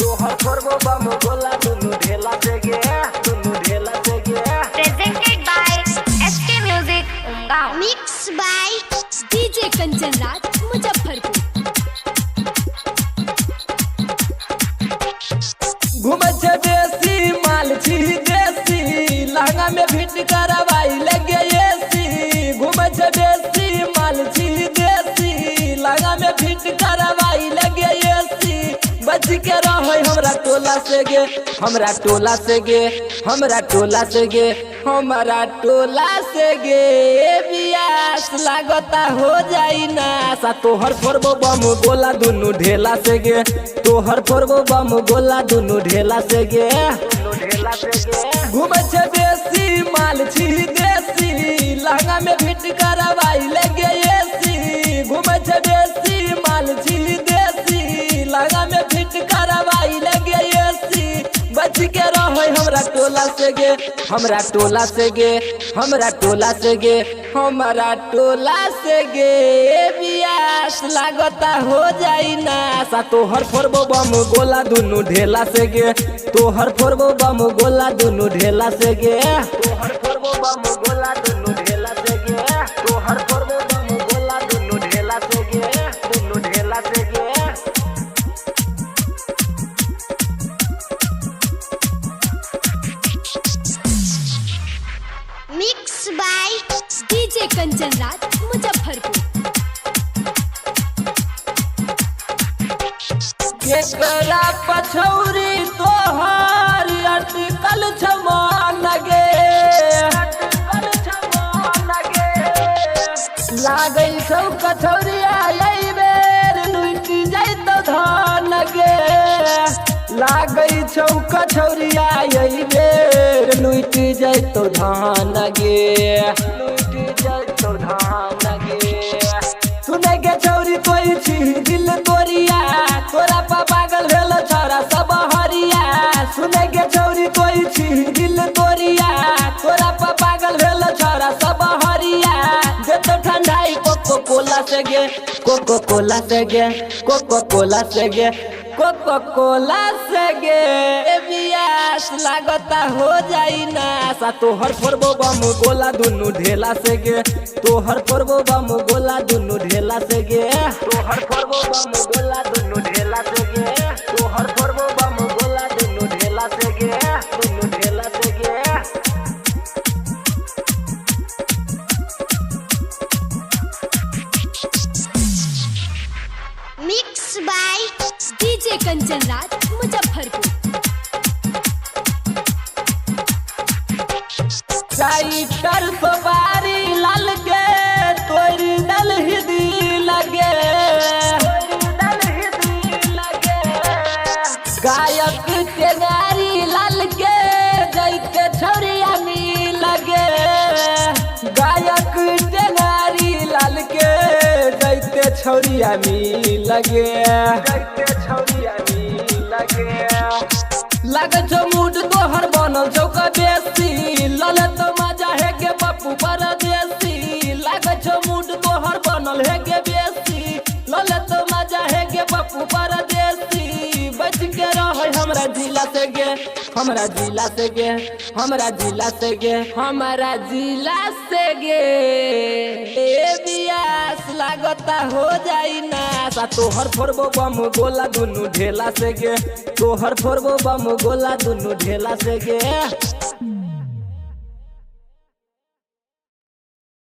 तोहर फोड़बो बम गोला दुनु ढेला से गे दुनु ढेला से गे। Presented by SK Music Umgaon. Mixed by DJ Kanchan Raj, Muzaffarpur. घूमे छे देसी माल छी देसी लहंगा में फिट करवाई लगे एसी। घूमे छे देसी माल छी देसी लहंगा में फिट करवाई लगे एसी। बच के रहो हमरा टोला से गे हमरा टोला से गे हमरा टोला से गे हमरा टोला से गे बियास लागता हो जाई ना सा। तोहर फोड़बो बम गोला दुनु ढेला से गे तोहर फोड़बो बम गोला दुनु ढेला से गे दुनु ढेला से गे। घूमे छे देसी माल छी देसी लहंगा में फिट करवाई लगे एसी। घूमे छे देसी माल छी देसी लहंगा में फिट करवाई लगे एसी। बच के रहो हमरा टोला से गे हमरा टोला से गे हमरा टोला से गे हमरा टोला से गे बियास लागता हो जाई ना सा। तोहर फोड़बो बम गोला दुनु ढेला से गे तोहर फोड़बो बम गोला दुनु ढेला से गे तोहर फोड़बो बम गोला दुनु ढेला से गे तोहर फोड़बो बम गोला दुनु ढेला से गे दुनु ढेला से गे। Mixed by DJ Kanchan Raj, Muzaffarpur. केकरा पछौरी तोहर अटकल छमान गे अटकल छमान गे। लागै छौ कछौरिया एहि बेर लुट जाइत धान गे। लागै छौ कछौरिया एहि बेर लुट जाइत धान गे लुट जाइत धान गे। सुने के छौरी तोई छी दिल तोरिया तोरा पा पागल भेल छोरा सब हरिया। सुने के छौरी तोई छी दिल तोरिया तोरा पा पागल भेल छोरा सब हरिया। जेतो ठंडाई कोको कोला से गे कोको कोला से गे कोको कोला से गे कोको कोला से गे बियास लागता हो जाई ना सा। तोहर फोड़बो बम गोला दुनु ढेला से गे तोहर फोड़बो बम गोला दुनु ढेला से गे तोहर फोड़बो बम गोला दुनु ढेला से गे तोहर फोड़बो बम गोला दुनु ढेला से गे दुनु ढेला से गे। Mixed by DJ Kanchan Raj, Muzaffarpur. टाइटर सवारी लाल के तोरी दल हिदी लगे दल हिदी लगे। गायक टेंगारी लाल के जैते छौरिया मी लगे गायक टेंगारी लाल के जैते छौरिया मी लगे जैते छौरिया मी लगे। लगे छौ मूड तोहर बनल चौक बेसी लले तो मजा है के पप्पू परदेसी। लगे छौ मूड तोहर बनल है के बेसी लले तो मजा है के पप्पू परदेसी। बच के रहो हमरा जिला से गे हमरा जिला से गे हमरा जिला से गे हमरा जिला से गे ए बियास लागता हो जाई ना सा। तोहर फोड़बो बम गोला दुनु ढेला से गे तोहर फोड़बो बम गोला दुनु ढेला से गे।